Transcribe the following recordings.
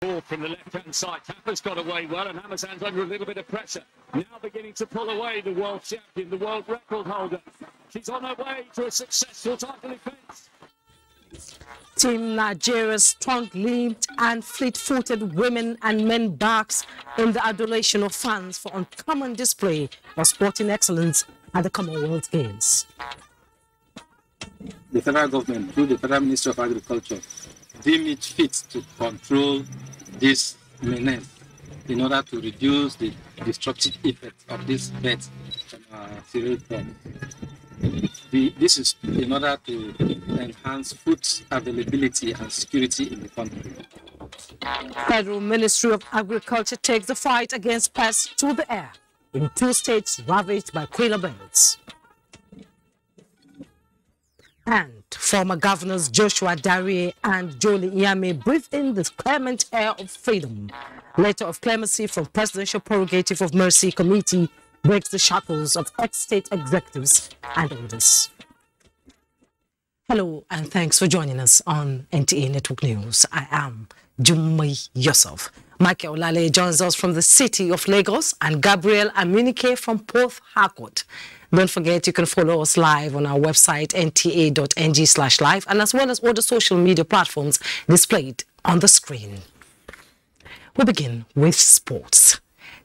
Ball from the left-hand side. Tapper's got away well, and Hammersan's under a little bit of pressure. Now beginning to pull away the world champion, the world record holder. She's on her way to a successful title defence. Team Nigeria's strong-limbed and fleet-footed women and men basks in the adulation of fans for uncommon display of sporting excellence at the Commonwealth Games. The federal government, through the Federal Ministry of Agriculture, deem it fit to control this menace in order to reduce the destructive effect of this birds from cereal crops. This is in order to enhance food availability and security in the country. Federal Ministry of Agriculture takes the fight against pests to the air in 2 states ravaged by quail birds. And former governors Joshua Darie and Jolie Iyame breathe in the clement air of freedom. Letter of clemency from Presidential Prerogative of Mercy Committee breaks the shackles of ex-state executives and others. Hello and thanks for joining us on NTA Network News. I am Jummai Yusuf. Michael Olale joins us from the city of Lagos and Gabriel Aminike from Port Harcourt. Don't forget you can follow us live on our website nta.ng/live and as well as all the social media platforms displayed on the screen. We begin with sports.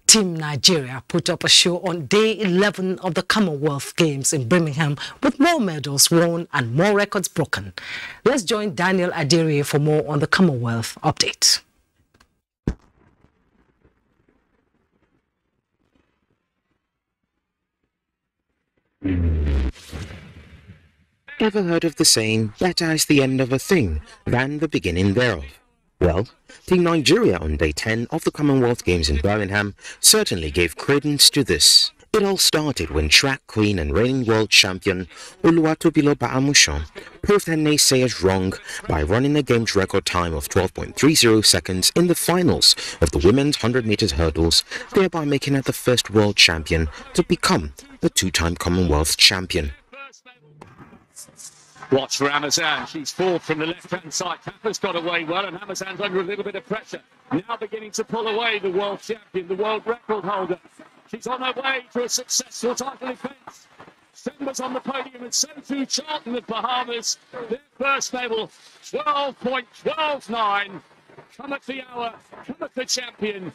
Team Nigeria put up a show on day 11 of the Commonwealth Games in Birmingham with more medals won and more records broken. Let's join Daniel Adiri for more on the Commonwealth update. Ever heard of the saying, better is the end of a thing than the beginning thereof? Well, Team Nigeria on day 10 of the Commonwealth Games in Birmingham certainly gave credence to this. It all started when track queen and reigning world champion Oluwatobilo Baamushan proved her naysayers wrong by running a games record time of 12.30 seconds in the finals of the women's 100 meters hurdles, thereby making her the first world champion to become the 2-time Commonwealth champion. Watch for Hammersan. She's forward from the left-hand side. Tapper's got away well, and Hammersan's under a little bit of pressure. Now beginning to pull away the world champion, the world record holder. She's on her way to a successful title defence. Semba's on the podium, and so too Charlton of Bahamas. Their first medal, 12.129. Come at the hour, come at the champion.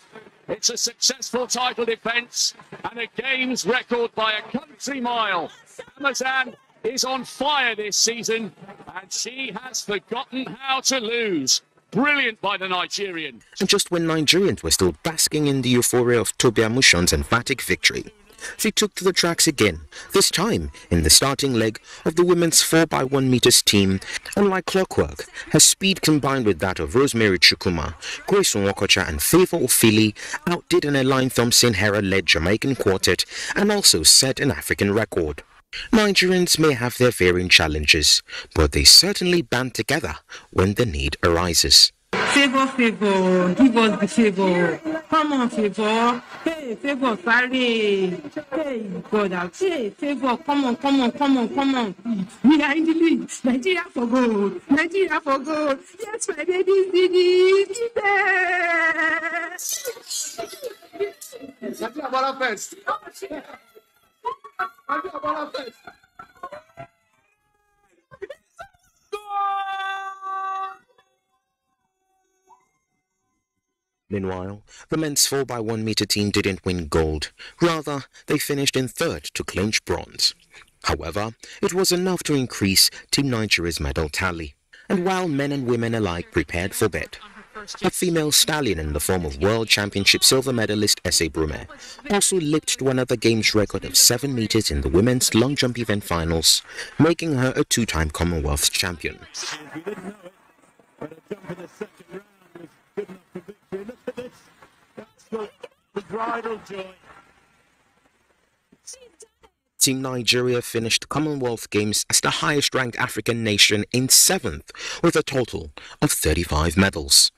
It's a successful title defence and a games record by a country mile. Hammersan is on fire this season, and she has forgotten how to lose. Brilliant by the Nigerian. And just when Nigerians were still basking in the euphoria of Tobi Amushan's emphatic victory, she took to the tracks again, this time in the starting leg of the women's 4x1 meters team, and like clockwork, her speed combined with that of Rosemary Chukwuma, Grace Nwokocha and Favour Ofili outdid an Elaine Thompson-Hera-led Jamaican quartet and also set an African record. Nigerians may have their varying challenges, but they certainly band together when the need arises. Favour, Favour, give us the favour. Come on, Favour. Hey, Favour, sorry. Hey, brother. Hey, Favour, come on, come on, come on, come on. We are in the lead. Nigeria for gold. Nigeria for gold. Yes, my ladies did it. Yes. Nigeria ball first. Nigeria ball first. Meanwhile, the men's 4x1 meter team didn't win gold. Rather, they finished in third to clinch bronze. However, it was enough to increase Team Nigeria's medal tally. And while men and women alike prepared for bed, a female stallion in the form of World Championship silver medalist SEIZURE also leaped to another games record of 7 meters in the women's long jump event finals, making her a 2-time Commonwealth champion. Team Nigeria finished Commonwealth Games as the highest-ranked African nation in 7th, with a total of 35 medals.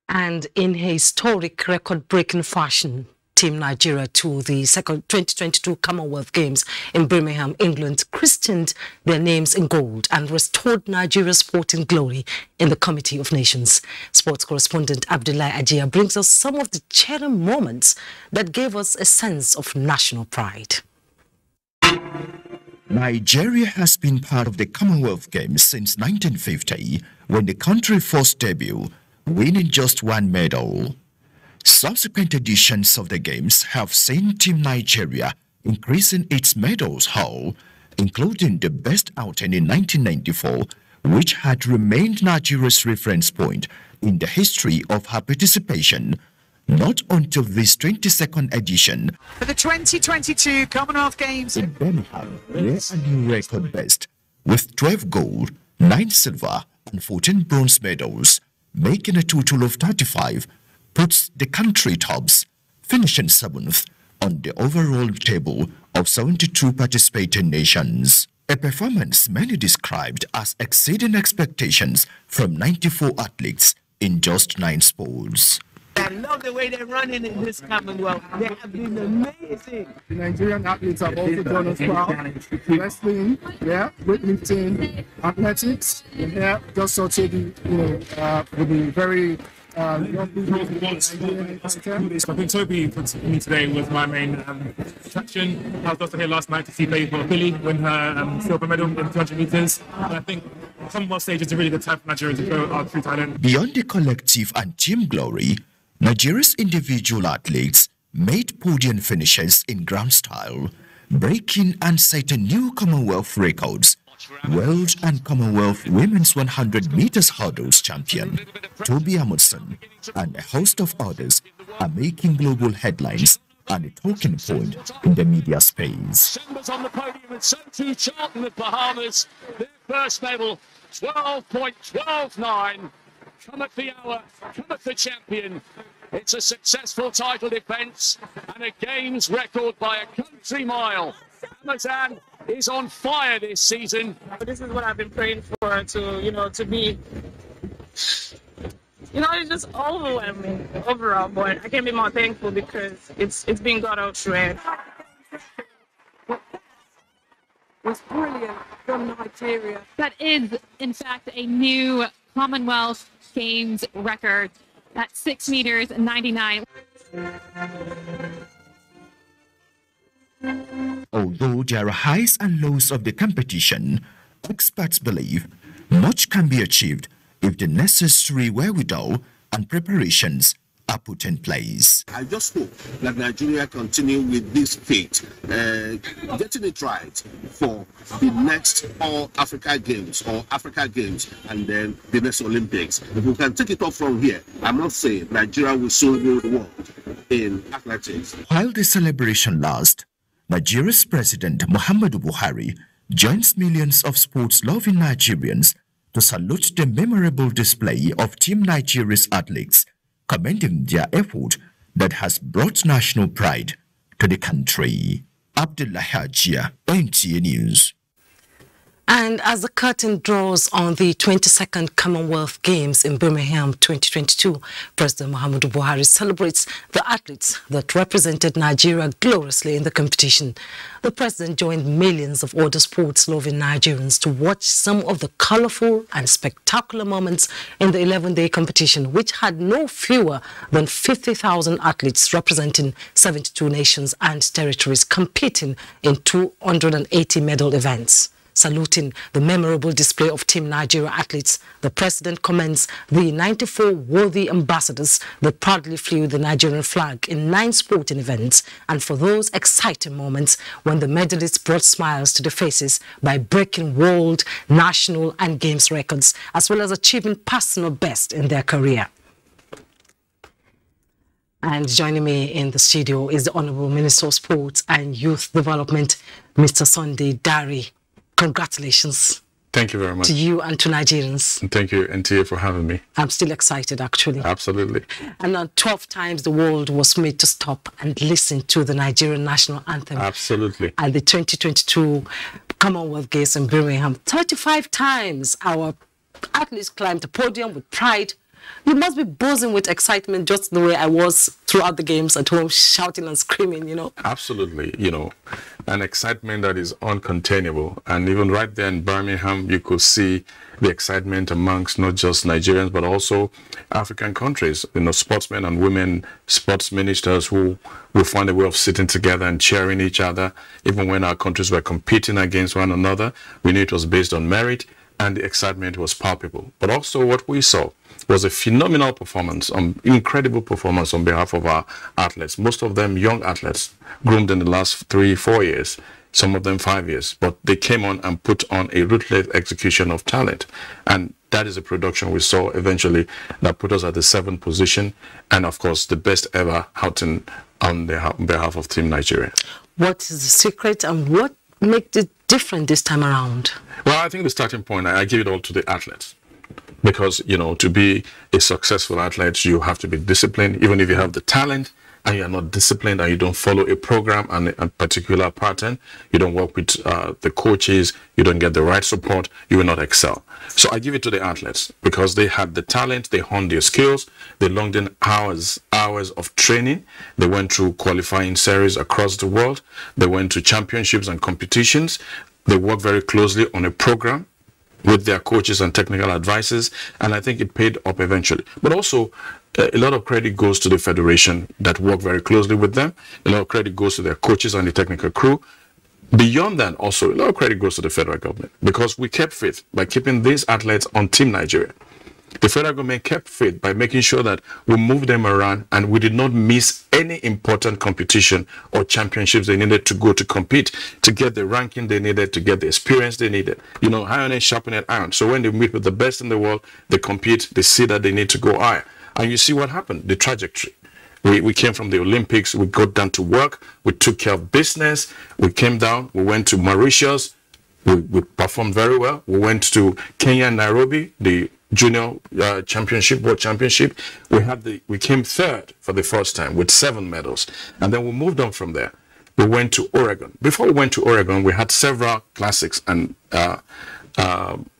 And in historic record-breaking fashion, Team Nigeria to the second 2022 Commonwealth Games in Birmingham, England, christened their names in gold and restored Nigeria's sporting glory in the Committee of Nations. Sports correspondent Abdullahi Ajia brings us some of the cheering moments that gave us a sense of national pride. Nigeria has been part of the Commonwealth Games since 1950, when the country first debuted, winning just one medal. Subsequent editions of the Games have seen Team Nigeria increasing its medals haul, including the best outing in 1994, which had remained Nigeria's reference point in the history of her participation, not until this 22nd edition for the 2022 Commonwealth Games in Birmingham, where a new record best with 12 gold, 9 silver and 14 bronze medals, making a total of 35, puts the country tops, finishing 7th on the overall table of 72 participating nations. A performance many described as exceeding expectations from 94 athletes in just 9 sports. I love the way they're running in this Commonwealth. They have been amazing. The Nigerian athletes have also done us proud. Wrestling, weightlifting, athletics, and here just so to be, with the very I think Toby put me today was my main attraction. I was also here last night to see Baby Billy win her silver medal in 200 meters. And I think Commonwealth stage is a really good time for Nigeria to show our true talent. Beyond the collective and team glory, Nigeria's individual athletes made podium finishes in grand style, breaking and setting new Commonwealth records. World and Commonwealth Women's 100 meters hurdles champion Toby Amundsen and a host of others are making global headlines and a talking point in the media space. Chambers on the podium, and so too Charlton of Bahamas. Their first medal, 12.129. Come at the hour, come at the champion. It's a successful title defence and a games record by a country mile. Amazon is on fire this season. This is what I've been praying for, to be, it's just overwhelming overall, but I can't be more thankful because it's been God out through. Was brilliant from Nigeria. That is, in fact, a new Commonwealth Games record at 6 meters and 99. Although there are highs and lows of the competition, experts believe much can be achieved if the necessary wherewithal and preparations are put in place. I just hope that Nigeria continue with this faith, getting it right for the next All Africa Games or Africa Games and then the next Olympics. If we can take it off from here, I'm not saying Nigeria will soon rule the world in athletics. While the celebration lasts, Nigeria's President Muhammadu Buhari joins millions of sports-loving Nigerians to salute the memorable display of Team Nigeria's athletes, commending their effort that has brought national pride to the country. Abdullahi Ajia, NTA News. And as the curtain draws on the 22nd Commonwealth Games in Birmingham 2022, President Muhammadu Buhari celebrates the athletes that represented Nigeria gloriously in the competition. The president joined millions of other sports-loving Nigerians to watch some of the colorful and spectacular moments in the 11-day competition, which had no fewer than 50,000 athletes representing 72 nations and territories competing in 280 medal events. Saluting the memorable display of Team Nigeria athletes, the president commends the 94 worthy ambassadors that proudly flew the Nigerian flag in 9 sporting events, and for those exciting moments when the medalists brought smiles to their faces by breaking world, national and games records, as well as achieving personal best in their career. And joining me in the studio is the Honourable Minister of Sports and Youth Development, Mr. Sunday Dari. Congratulations. Thank you very much. To you and to Nigerians. And thank you, NTA, for having me. I'm still excited, actually. Absolutely. And now 12 times the world was made to stop and listen to the Nigerian national anthem. Absolutely. At the 2022 Commonwealth Games in Birmingham. 35 times our athletes climbed the podium with pride You must be buzzing with excitement, just the way I was throughout the games at home, shouting and screaming, you know. Absolutely, you know, an excitement that is uncontainable. And even right there in Birmingham, you could see the excitement amongst not just Nigerians, but also African countries, you know, sportsmen and women, sports ministers who will find a way of sitting together and cheering each other. Even when our countries were competing against one another, we knew it was based on merit, and the excitement was palpable. But also what we saw was a phenomenal performance, incredible performance on behalf of our athletes. Most of them young athletes, groomed in the last 3-4 years, some of them 5 years. But they came on and put on a ruthless execution of talent. And that is a production we saw eventually that put us at the 7th position. And of course, the best ever outing on behalf of Team Nigeria. What is the secret and what makes it different this time around? Well, I think the starting point, I give it all to the athletes. Because, you know, to be a successful athlete, you have to be disciplined. Even if you have the talent and you are not disciplined and you don't follow a program and a particular pattern, you don't work with the coaches, you don't get the right support, you will not excel. So I give it to the athletes because they had the talent, they honed their skills, they logged in hours of training, they went through qualifying series across the world, they went to championships and competitions, they worked very closely on a program with their coaches and technical advisors, and I think it paid up eventually. But also, a lot of credit goes to the federation that worked very closely with them. A lot of credit goes to their coaches and the technical crew. Beyond that, also, a lot of credit goes to the federal government because we kept faith by keeping these athletes on Team Nigeria. The federal government kept faith by making sure that we moved them around and we did not miss any important competition or championships they needed to go to compete, to get the ranking they needed, to get the experience they needed. You know, iron and sharpen iron. So when they meet with the best in the world, they compete, they see that they need to go higher. And you see what happened, the trajectory. We came from the Olympics, we got down to work, we took care of business, we came down, we went to Mauritius, we performed very well. We went to Kenya and Nairobi, the junior championship, world championship. We came 3rd for the first time with 7 medals. And then we moved on from there. We went to Oregon. Before we went to Oregon, we had several classics and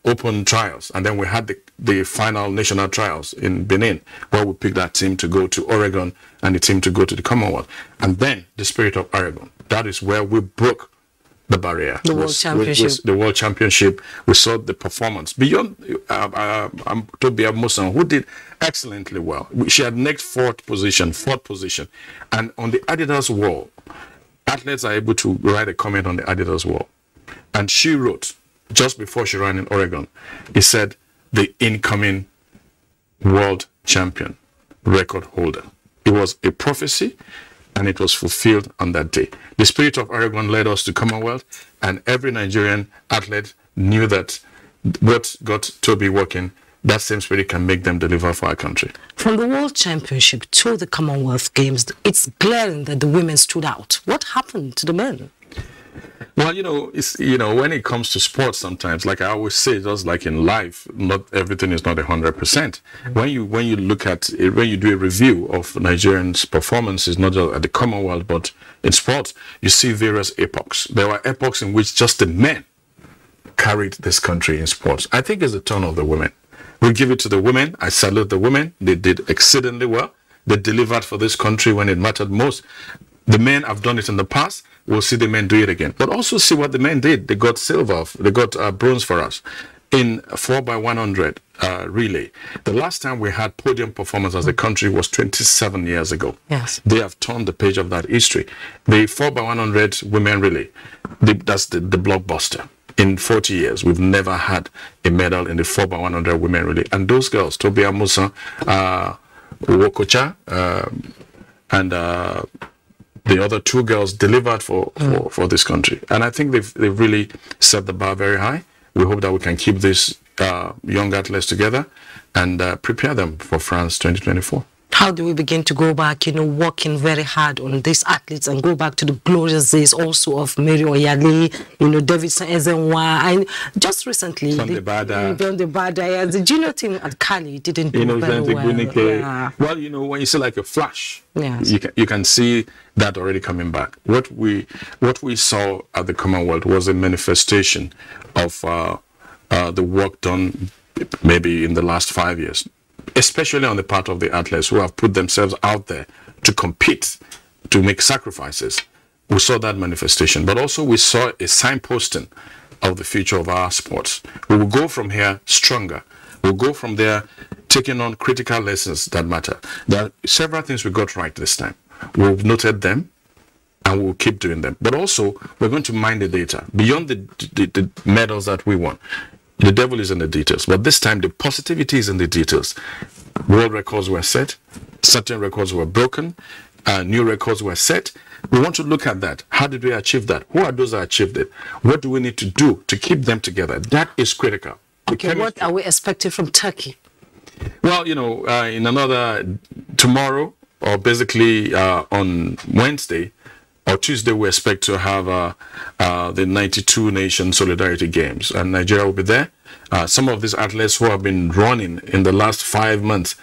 open trials. And then we had the final national trials in Benin, where we picked that team to go to Oregon and the team to go to the Commonwealth. And then the Spirit of Oregon. That is where we broke the barrier. The World Championship. The World Championship. We saw the performance. Beyond Toby Amusan, who did excellently well. She had next 4th position. And on the Adidas wall, athletes are able to write a comment on the Adidas wall. And she wrote, just before she ran in Oregon, he said, the incoming world champion, record holder. It was a prophecy, and it was fulfilled on that day. The Spirit of Oregon led us to Commonwealth, and every Nigerian athlete knew that what got Toby working, that same spirit can make them deliver for our country. From the World Championship to the Commonwealth Games, it's glaring that the women stood out. What happened to the men? Well, when it comes to sports, sometimes, like I always say, just like in life, not everything is not 100%. When you look at it, when you do a review of Nigerians' performances, not just at the Commonwealth but in sports, you see various epochs. There were epochs in which just the men carried this country in sports. I think it's the turn of the women. We give it to the women. I salute the women. They did exceedingly well. They delivered for this country when it mattered most. The men have done it in the past. We'll see the men do it again. But also see what the men did. They got silver. They got bronze for us in 4x100 relay. The last time we had podium performance as a country was 27 years ago. Yes. They have turned the page of that history. The 4x100 women relay, that's the blockbuster. In 40 years, we've never had a medal in the 4x100 women relay. And those girls, Toby Amusan, Wokocha, and the other 2 girls delivered for this country. And I think they've really set the bar very high. We hope that we can keep these young athletes together and prepare them for France 2024. How do we begin to go back, working very hard on these athletes and go back to the glorious days also of Mary Oyale, Davidson Ezenwa, and just recently, the junior team at Cali didn't do very well. Yeah. Well, when you see like a flash, yes, you can see that already coming back. What we saw at the Commonwealth was a manifestation of the work done maybe in the last 5 years. especially on the part of the athletes who have put themselves out there to compete, to make sacrifices. We saw that manifestation, but also we saw a signposting of the future of our sports. We will go from here stronger. We'll go from there taking on critical lessons that matter. There are several things we got right this time. We've noted them, and we'll keep doing them. But also, we're going to mine the data. Beyond the medals that we won, the devil is in the details. But this time, the positivity is in the details. World records were set. Certain records were broken. New records were set. We want to look at that. How did we achieve that? Who are those that achieved it? What do we need to do to keep them together? That is critical. Okay, what are we expecting from Turkey? Well, you know, in tomorrow, or basically on Wednesday or Tuesday, we expect to have the 92 Nation Solidarity Games, and Nigeria will be there. Some of these athletes who have been running in the last 5 months,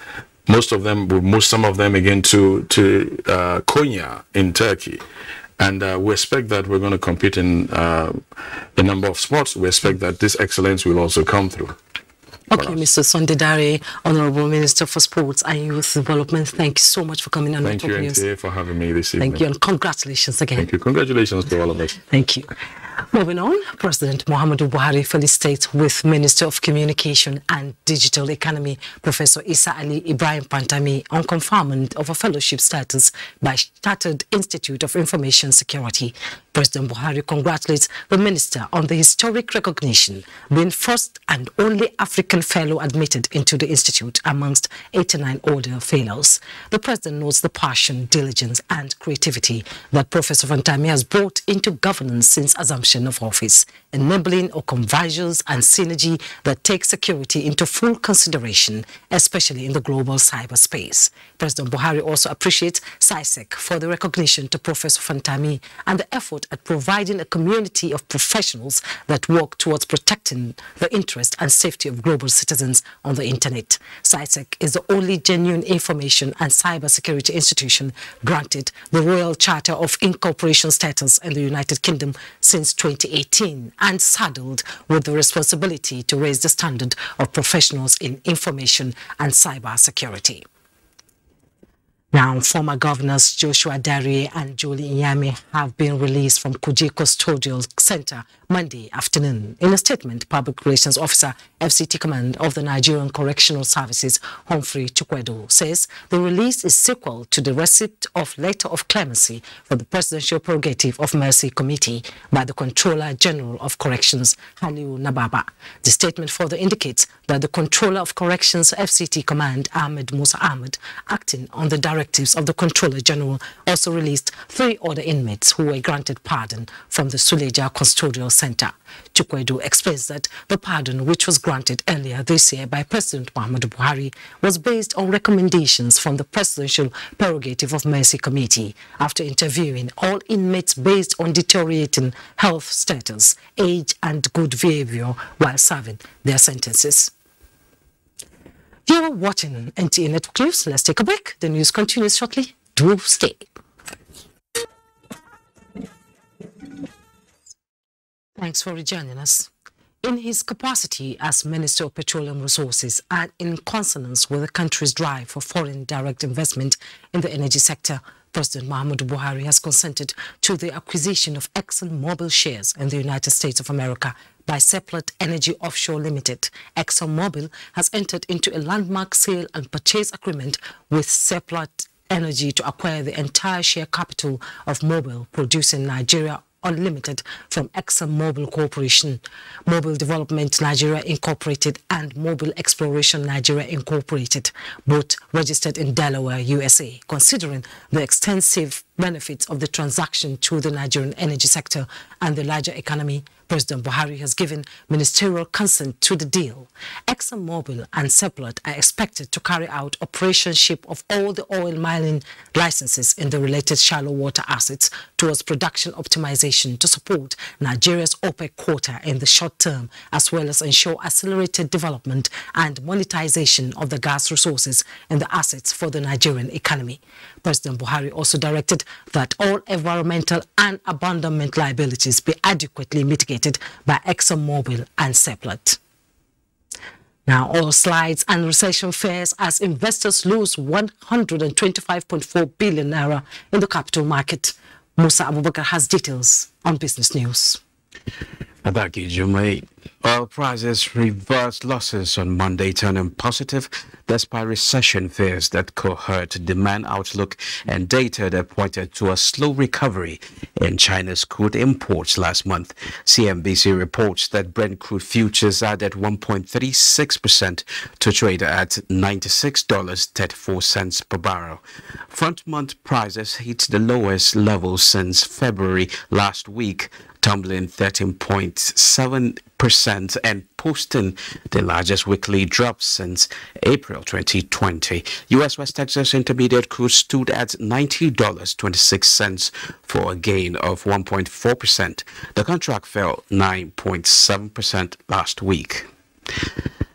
some of them again to Konya in Turkey. And we expect that we're going to compete in a number of sports. We expect that this excellence will also come through. Okay, Mr. Sunday Dare, Honorable Minister for Sports and Youth Development, thank you so much for coming on. Thank you, NTA, for having me this evening. Thank you, and congratulations again. Thank you. Congratulations to all of us. Thank you. Moving on, President Muhammadu Buhari felicitates with Minister of Communication and Digital Economy, Professor Isa Ali Ibrahim Pantami, on conferment of a fellowship status by Chartered Institute of Information Security. President Buhari congratulates the minister on the historic recognition, being first and only African fellow admitted into the institute amongst 89 older fellows. The president notes the passion, diligence and creativity that Professor Pantami has brought into governance since assumption of office, enabling a convergence and synergy that takes security into full consideration, especially in the global cyberspace. President Buhari also appreciates SEIZURE for the recognition to Professor Pantami and the effort at providing a community of professionals that work towards protecting the interest and safety of global citizens on the internet. SEIZURE is the only genuine information and cybersecurity institution granted the Royal Charter of Incorporation status in the United Kingdom since 2018 and saddled with the responsibility to raise the standard of professionals in information and cybersecurity. Now, former governors Joshua Dare and Julie Inyame have been released from Kuje Custodial Center Monday afternoon. In a statement, Public Relations Officer, FCT Command of the Nigerian Correctional Services, Humphrey Chukwedo, says the release is sequel to the receipt of letter of clemency for the Presidential Prerogative of Mercy Committee by the Controller General of Corrections, Haliu Nababa. The statement further indicates that the Controller of Corrections, FCT Command, Ahmed Musa Ahmed, acting on the directives of the Controller General, also released 3 other inmates who were granted pardon from the Suleja Custodial Center. Chukwedo explains that the pardon, which was granted earlier this year by President Muhammadu Buhari, was based on recommendations from the Presidential Prerogative of Mercy Committee after interviewing all inmates based on deteriorating health status, age and good behavior while serving their sentences. You're watching NTA Network News. Let's take a break. The news continues shortly. Do stay. Thanks for rejoining us. In his capacity as Minister of Petroleum Resources and in consonance with the country's drive for foreign direct investment in the energy sector, President Muhammadu Buhari has consented to the acquisition of ExxonMobil shares in the United States of America by Seplat Energy Offshore Limited. ExxonMobil has entered into a landmark sale and purchase agreement with Seplat Energy to acquire the entire share capital of Mobil Producing Nigeria Unlimited from ExxonMobil Corporation, Mobil Development Nigeria Incorporated and Mobil Exploration Nigeria Incorporated, both registered in Delaware, USA. Considering the extensive benefits of the transaction to the Nigerian energy sector and the larger economy, President Buhari has given ministerial consent to the deal. ExxonMobil and Seplat are expected to carry out operationship of all the oil mining licenses in the related shallow water assets towards production optimization to support Nigeria's OPEC quota in the short term, as well as ensure accelerated development and monetization of the gas resources in the assets for the Nigerian economy. President Buhari also directed that all environmental and abandonment liabilities be adequately mitigated by ExxonMobil and Seplat. Now, oil slides and recession fears as investors lose 125.4 billion naira in the capital market. Musa Abubakar has details on Business News. Thank you, Jumai. Oil prices reversed losses on Monday, turning positive despite recession fears that could hurt demand outlook and data that pointed to a slow recovery in China's crude imports last month. CNBC reports that Brent crude futures added 1.36% to trade at $96.34 per barrel. Front-month prices hit the lowest level since February last week, tumbling 13.7% and posting the largest weekly drop since April 2020. U.S. West Texas Intermediate crude stood at $90.26 for a gain of 1.4%. The contract fell 9.7% last week.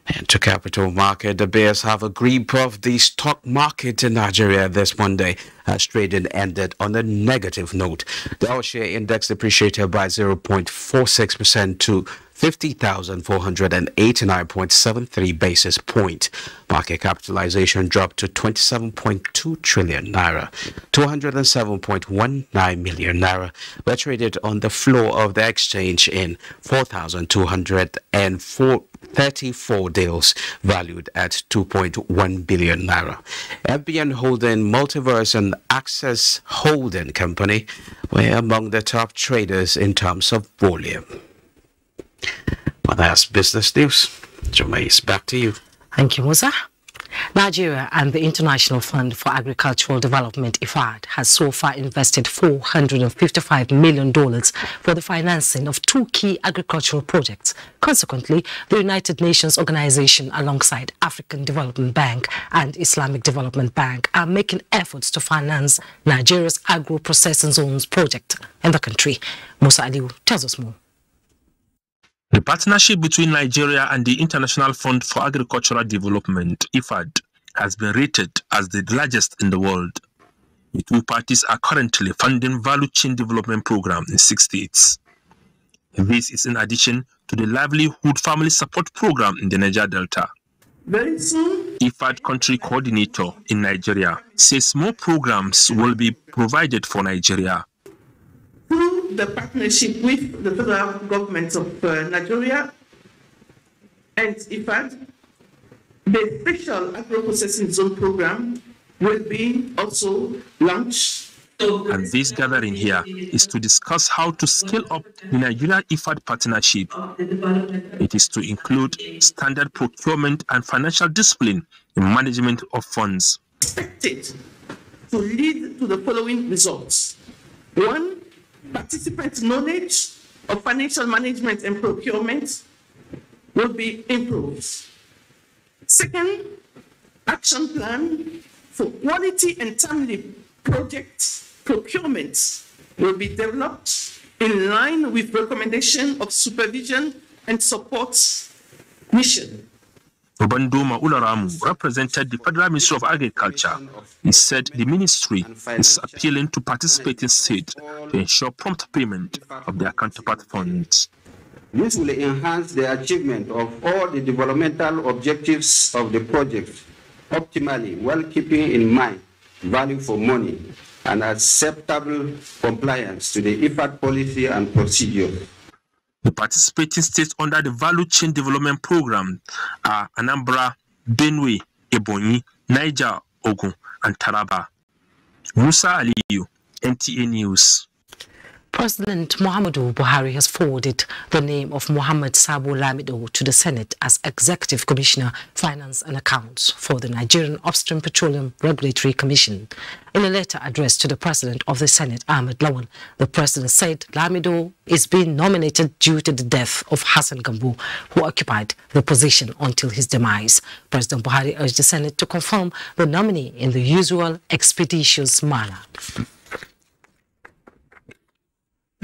And to capital market, the bears have a grip of the stock market in Nigeria this Monday as trading ended on a negative note. The all-share index depreciated by 0.46% to 50,489.73 basis point. Market capitalization dropped to 27.2 trillion naira. 207.19 million naira were traded on the floor of the exchange in 4,234 deals valued at 2.1 billion naira. FBN Holding, Multiverse and Access Holding Company were among the top traders in terms of volume. Well, that's business news. Jermaine, back to you. Thank you, Musa. Nigeria and the International Fund for Agricultural Development, IFAD, has so far invested $455 million for the financing of two key agricultural projects. Consequently, the United Nations Organization, alongside African Development Bank and Islamic Development Bank, are making efforts to finance Nigeria's agro-processing zones project in the country. Musa Aliu tells us more. The partnership between Nigeria and the International Fund for Agricultural Development, IFAD, has been rated as the largest in the world. The two parties are currently funding value chain development programs in 6 states. This is in addition to the Livelihood Family Support Program in the Niger Delta. Very soon, IFAD country coordinator in Nigeria says more programs will be provided for Nigeria. Through the partnership with the federal government of Nigeria and IFAD, the special agro-processing zone program will be also launched. And this gathering here is to discuss how to scale up the Nigeria-IFAD partnership. It is to include standard procurement and financial discipline in management of funds. Expected to lead to the following results. 1, participant knowledge of financial management and procurement will be improved. 2nd, action plan for quality and timely project procurement will be developed in line with recommendation of supervision and support mission. Obandoma Ularamu represented the Federal Ministry of Agriculture. He said the ministry is appealing to participating states to ensure prompt payment of their counterpart funds. This will enhance the achievement of all the developmental objectives of the project optimally, while keeping in mind value for money and acceptable compliance to the IFAD policy and procedure. The participating states under the Value Chain Development Program are Anambra, Benue, Ebonyi, Niger, Ogun, and Taraba. Musa Aliyu, NTA News. President Muhammadu Buhari has forwarded the name of Muhammad Sabo Lamido to the Senate as Executive Commissioner, Finance and Accounts for the Nigerian Upstream Petroleum Regulatory Commission. In a letter addressed to the President of the Senate, Ahmed Lawal, the President said Lamido is being nominated due to the death of Hassan Gambo, who occupied the position until his demise. President Buhari urged the Senate to confirm the nominee in the usual expeditious manner.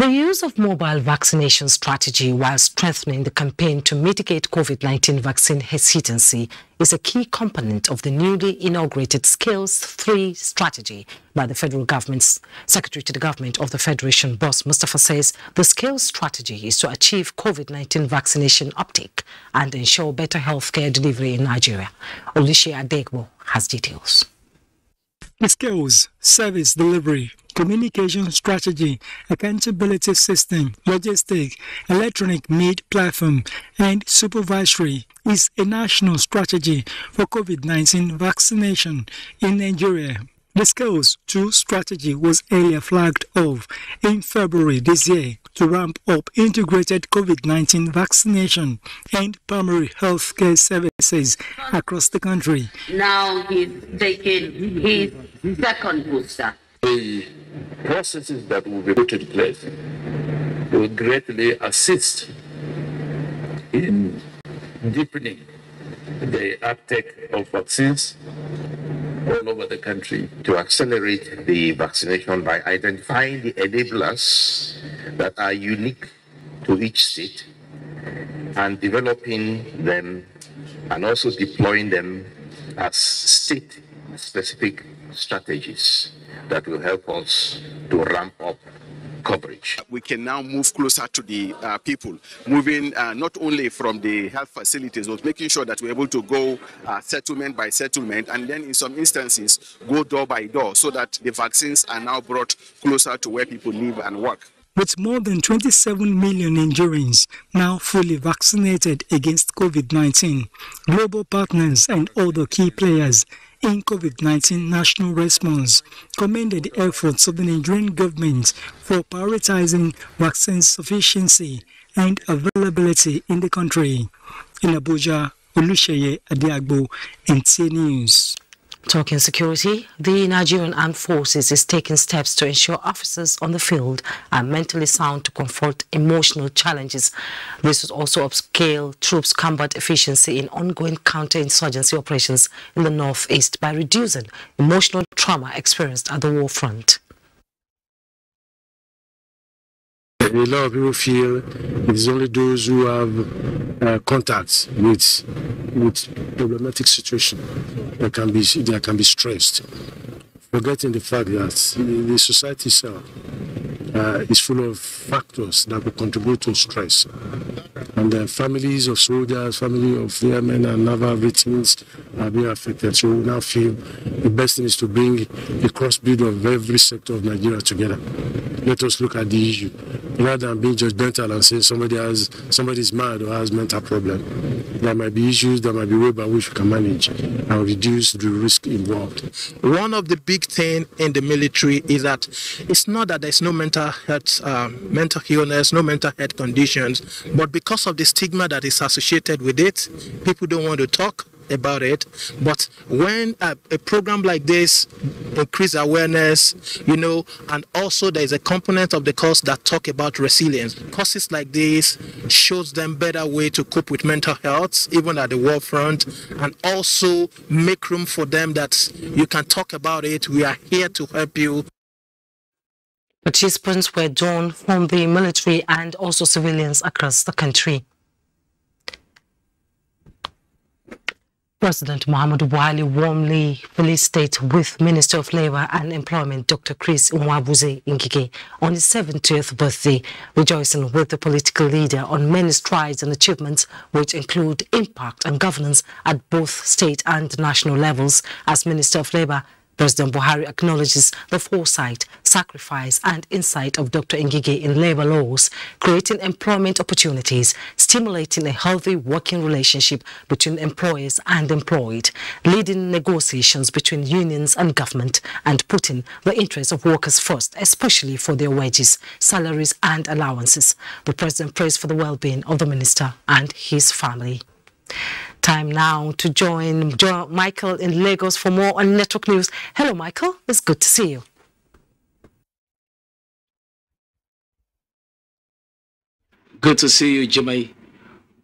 The use of mobile vaccination strategy while strengthening the campaign to mitigate COVID-19 vaccine hesitancy is a key component of the newly inaugurated Skills 3 strategy by the federal government's Secretary to the Government of the Federation, Boss Mustafa, says the Skills strategy is to achieve COVID-19 vaccination uptake and ensure better healthcare delivery in Nigeria. Olushi Adegbo has details. Skills, service delivery, communication strategy, accountability system, logistic, electronic meat platform, and supervisory is a national strategy for COVID-19 vaccination in Nigeria. The Skills 2 strategy was earlier flagged off in February this year to ramp up integrated COVID-19 vaccination and primary health care services across the country. Now he's taking his second booster. The processes that will be put in place will greatly assist in deepening the uptake of vaccines all over the country to accelerate the vaccination by identifying the enablers that are unique to each state and developing them and also deploying them as state-specific strategies that will help us to ramp up coverage. We can now move closer to the people, moving not only from the health facilities, but making sure that we're able to go settlement by settlement, and then in some instances go door by door, so that the vaccines are now brought closer to where people live and work. With more than 27 million Nigerians now fully vaccinated against COVID-19, global partners and other key players in COVID-19 national response commended the efforts of the Nigerian government for prioritizing vaccine sufficiency and availability in the country. In Abuja, Olusheye Adiagbo, NTA News. Talking security, the Nigerian Armed Forces is taking steps to ensure officers on the field are mentally sound to confront emotional challenges. This will also upscale troops' combat efficiency in ongoing counter-insurgency operations in the northeast by reducing emotional trauma experienced at the war front. A lot of people feel it is only those who have contacts with problematic situation that can be stressed, forgetting the fact that the society itself is full of factors that will contribute to stress. And the families of soldiers, family of airmen and naval victims are being affected. So we now feel the best thing is to bring a cross-breed of every sector of Nigeria together. Let us look at the issue, rather than being judgmental and saying somebody's mad or has mental problem. There might be issues, there might be ways by which we can manage and reduce the risk involved. One of the big things in the military is that it's not that there's no mental health, mental illness, no mental health conditions, but because of the stigma that is associated with it, people don't want to talk about it. But when a program like this increase awareness, and also there's a component of the course that talk about resilience. Courses like this shows them better way to cope with mental health, even at the war front, and also make room for them that you can talk about it. We are here to help you. Participants were drawn from the military and also civilians across the country. President Muhammadu Buhari warmly felicitated with Minister of Labour and Employment Dr. Chris Nwabueze Ngige on his 70th birthday, rejoicing with the political leader on many strides and achievements which include impact and governance at both state and national levels. As Minister of Labour, President Buhari acknowledges the foresight, sacrifice and insight of Dr. Ngige in labour laws, creating employment opportunities, stimulating a healthy working relationship between employers and employed, leading negotiations between unions and government, and putting the interests of workers first, especially for their wages, salaries and allowances. The President prays for the well-being of the Minister and his family. Time now to join Michael in Lagos for more on Network News. Hello, Michael. It's good to see you. Good to see you, Jimmy.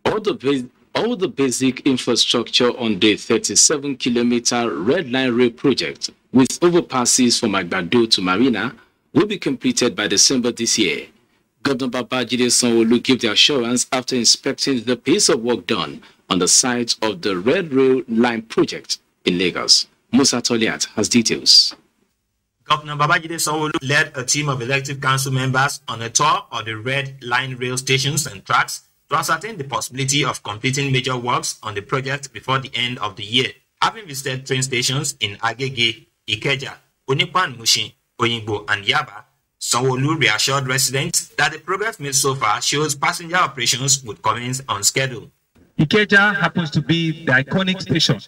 All the basic infrastructure on the 37-kilometer Red Line Rail project with overpasses from Agbado to Marina will be completed by December this year. Governor Babajide Sanwo-Olu gave the assurance after inspecting the pace of work done on the site of the Red Rail Line project in Lagos. Musa Toliat has details. Governor Babajide Sanwo-Olu led a team of elected council members on a tour of the Red Line rail stations and tracks to ascertain the possibility of completing major works on the project before the end of the year. Having visited train stations in Agege, Ikeja, Onipan Mushin, Oyingbo, and Yaba, Sanwo-Olu reassured residents that the progress made so far shows passenger operations would commence on schedule. Ikeja happens to be the iconic station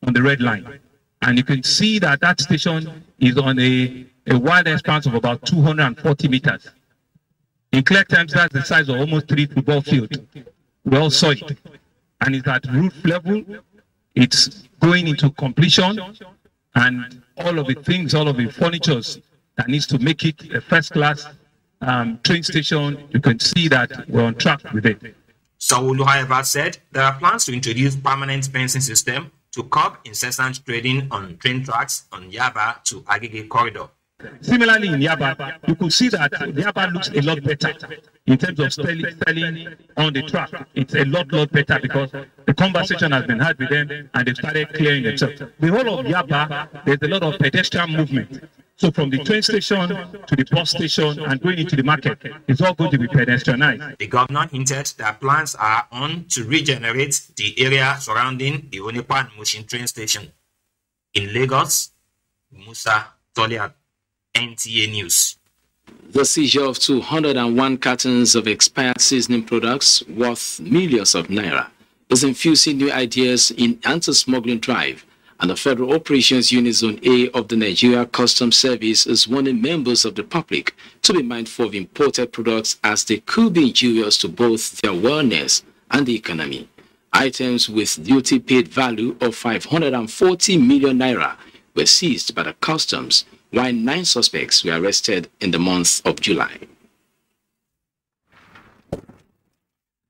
on the Red Line. And you can see that that station is on a wide expanse of about 240 meters. In clear terms, that's the size of almost 3 football fields. Well soiled. And it's at roof level. It's going into completion. And all of the things, all of the furnitures that needs to make it a first-class train station, you can see that we're on track with it. Sanwo-Olu, however, said there are plans to introduce permanent fencing system to curb incessant trading on train tracks on Yaba to Agege corridor. Similarly, in Yaba, you could see that Yaba looks a lot better in terms of selling on the track. It's a lot better because the conversation has been had with them and they've started clearing themselves. The whole of Yaba, there's a lot of pedestrian movement. So from the train station to the bus station and going into the market, it's all going to be pedestrianized. The governor hinted that plans are on to regenerate the area surrounding the Onipan Mushin train station. In Lagos, Musa Toliat, NTA News. The seizure of 201 cartons of expired seasoning products worth millions of naira is infusing new ideas in anti-smuggling drive, and the Federal Operations Unit Zone A of the Nigeria Customs Service is warning members of the public to be mindful of imported products as they could be injurious to both their wellness and the economy. Items with duty paid value of 540 million naira were seized by the customs, while 9 suspects were arrested in the month of July.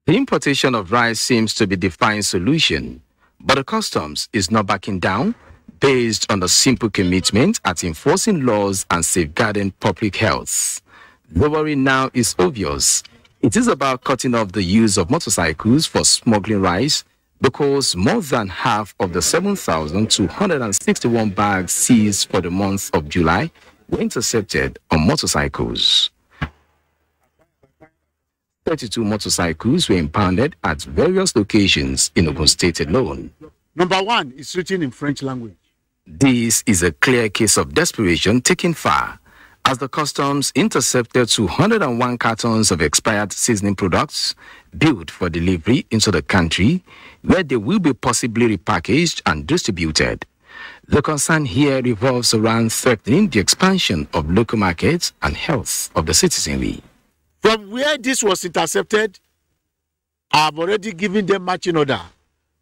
The importation of rice seems to be the fine solution, but the customs is not backing down based on the simple commitment at enforcing laws and safeguarding public health. The worry now is obvious. It is about cutting off the use of motorcycles for smuggling rice, because more than half of the 7,261 bags seized for the month of July were intercepted on motorcycles. 32 motorcycles were impounded at various locations in Ogun State alone. Number 1 is written in French language. This is a clear case of desperation taken far, as the customs intercepted 201 cartons of expired seasoning products built for delivery into the country, where they will be possibly repackaged and distributed. The concern here revolves around threatening the expansion of local markets and health of the citizenry. From where this was intercepted, I have already given them marching order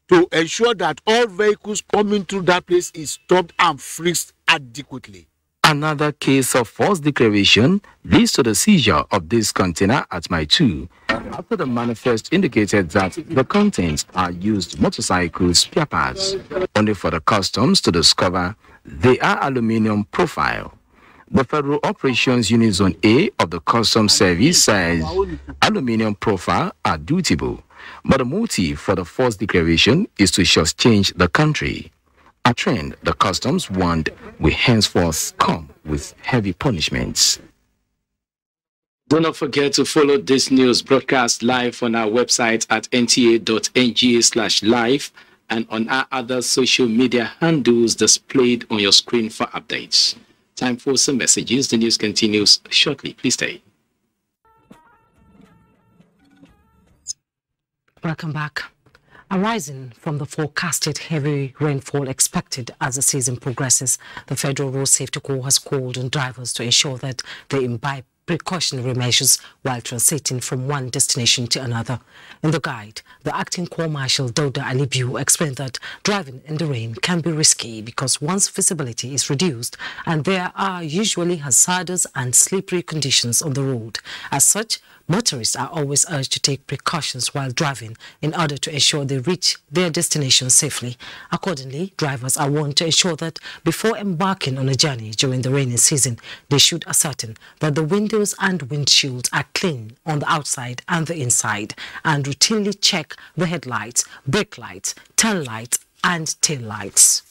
to ensure that all vehicles coming through that place is stopped and frisked adequately. Another case of false declaration leads to the seizure of this container at Mile 2, after the manifest indicated that the contents are used motorcycle spare parts, only for the customs to discover they are aluminium profile. The Federal Operations Unit Zone A of the Customs Service says aluminium profile are dutiable, but the motive for the false declaration is to shortchange the country, a trend the customs warned will henceforth come with heavy punishments. Do not forget to follow this news broadcast live on our website at nta.nga/live and on our other social media handles displayed on your screen for updates. Time for some messages. The news continues shortly. Please stay. Welcome back. Arising from the forecasted heavy rainfall expected as the season progresses, the Federal Road Safety Corps has called on drivers to ensure that they imbibe precautionary measures while transiting from one destination to another. In the guide, the Acting Corps Marshal Dauda Alibiu explained that driving in the rain can be risky because one's visibility is reduced and there are usually hazardous and slippery conditions on the road. As such, Motorists are always urged to take precautions while driving in order to ensure they reach their destination safely. Accordingly, drivers are warned to ensure that before embarking on a journey during the rainy season, they should ascertain that the windows and windshields are clean on the outside and the inside, and routinely check the headlights, brake lights, tail lights, and tail lights.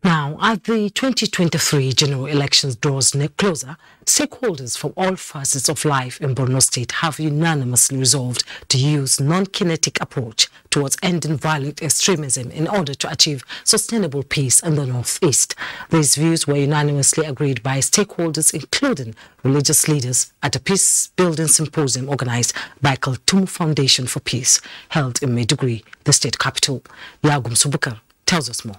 Now, as the 2023 general elections draws closer, stakeholders from all facets of life in Borno State have unanimously resolved to use non-kinetic approach towards ending violent extremism in order to achieve sustainable peace in the Northeast. These views were unanimously agreed by stakeholders, including religious leaders, at a peace-building symposium organized by Kaltum Foundation for Peace, held in Maiduguri, the state capital. Yagum Subukar tells us more.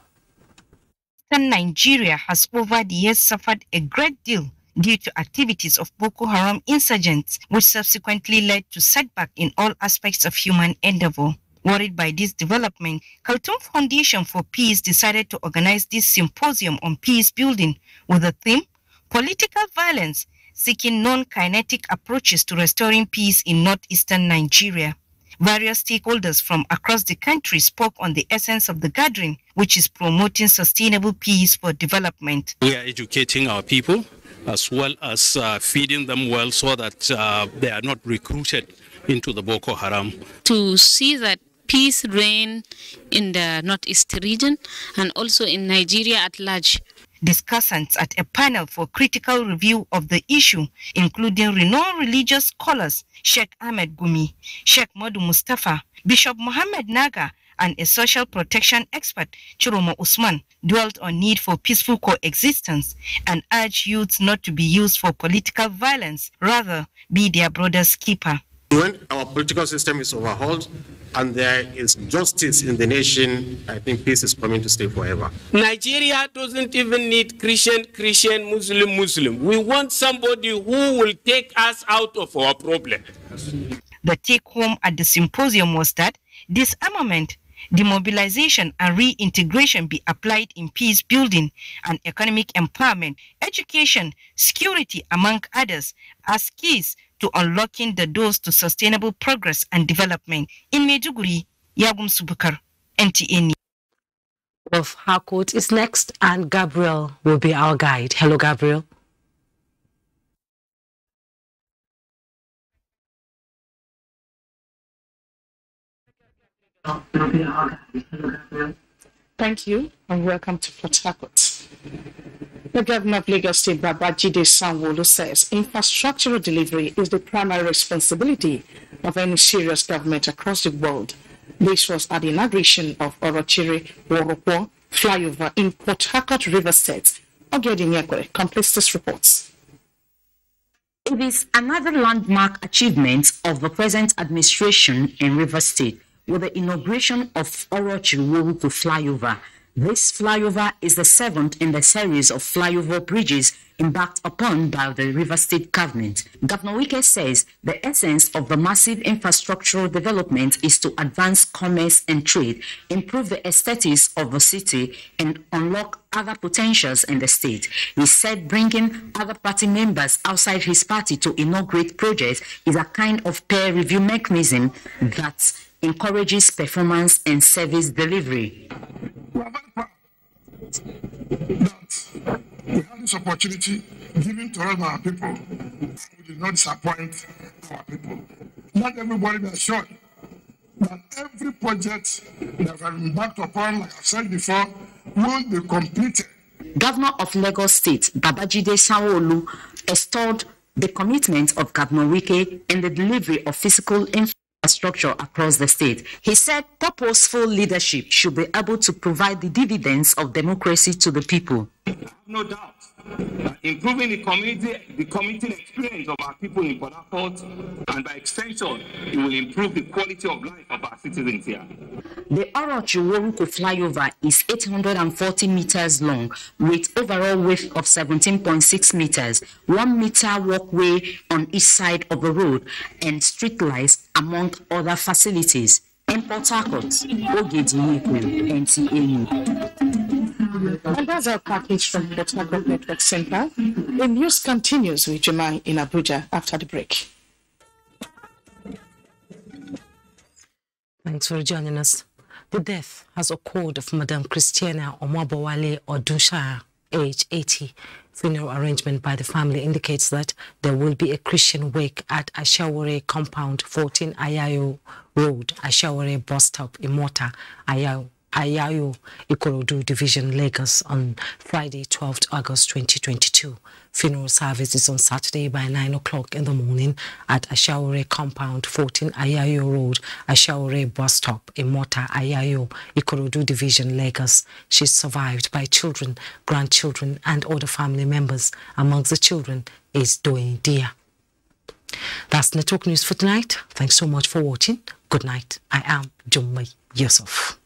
Nigeria has over the years suffered a great deal due to activities of Boko Haram insurgents, which subsequently led to setback in all aspects of human endeavor. Worried by this development, Kaltum Foundation for Peace decided to organize this symposium on peace building with the theme, Political Violence, Seeking Non-Kinetic Approaches to Restoring Peace in Northeastern Nigeria. Various stakeholders from across the country spoke on the essence of the gathering, which is promoting sustainable peace for development. We are educating our people as well as feeding them well so that they are not recruited into the Boko Haram. To see that peace reign in the Northeast region and also in Nigeria at large. Discussants at a panel for critical review of the issue, including renowned religious scholars Sheikh Ahmed Gumi, Sheikh Modu Mustafa, Bishop Mohammed Naga, and a social protection expert, Chiromo Usman, dwelt on need for peaceful coexistence and urged youths not to be used for political violence, rather be their brother's keeper. When our political system is overhauled and there is justice in the nation, I think peace is coming to stay forever. Nigeria doesn't even need Christian, Muslim. We want somebody who will take us out of our problem. The take home at the symposium was that disarmament, demobilization and reintegration be applied in peace building and economic empowerment, education, security, among others, as keys to unlocking the doors to sustainable progress and development. In Maiduguri, Yagum Subukar, NTA. Of Harcourt is next, and Gabriel will be our guide. Hello, Gabriel. Thank you and welcome to Port Harcourt. The Governor of Lagos State, Babajide Sanwo-Olu, says infrastructural delivery is the primary responsibility of any serious government across the world. This was at the inauguration of Orochiri-Worokwo flyover in Port Harcourt, River State. Ogedinyekwe completes this report. It is another landmark achievement of the present administration in River State with the inauguration of Orochiri-Worokwo flyover. This flyover is the 7th in the series of flyover bridges embarked upon by the River State government. Governor Wike says the essence of the massive infrastructural development is to advance commerce and trade, improve the aesthetics of the city, and unlock other potentials in the state. He said bringing other party members outside his party to inaugurate projects is a kind of peer review mechanism that encourages performance and service delivery. We are very proud that we had this opportunity given to us by our people. We did not disappoint our people. Not everybody is sure that every project that we have embarked upon, like I said before, will be completed. Governor of Lagos State, Babajide Sanwo-Olu, extolled the commitment of Governor Wike in the delivery of physical infrastructure across the state. He said purposeful leadership should be able to provide the dividends of democracy to the people. No doubt. Improving the community experience of our people in Port Harcourt, and by extension, it will improve the quality of life of our citizens here. The Orochiri-Worokwo flyover is 840 meters long with overall width of 17.6 meters, 1 meter walkway on each side of the road, and street lights, among other facilities. In Port Harcourt, Ogedinyekwe, NTA. And that's our package from the Port Network Center. The news continues with Jemai in Abuja after the break. Thanks for joining us. The death has occurred of Madame Christiana Omabowale Odusha, age 80. Funeral arrangement by the family indicates that there will be a Christian wake at Ashawore compound, 14 Ayayo Road, Ashawore bus stop, Imota, Ayayo, Ikorodu Division, Lagos, on Friday, 12th August 2022. Funeral service is on Saturday by 9 o'clock in the morning at Ashawore compound, 14 Ayayo Road, Ashawore bus stop, Imota, Ayayo, Ikorodu Division, Lagos. She's survived by children, grandchildren, and other family members. Amongst the children is Doing Dia. That's Network News for tonight. Thanks so much for watching. Good night. I am Jummai Yusuf.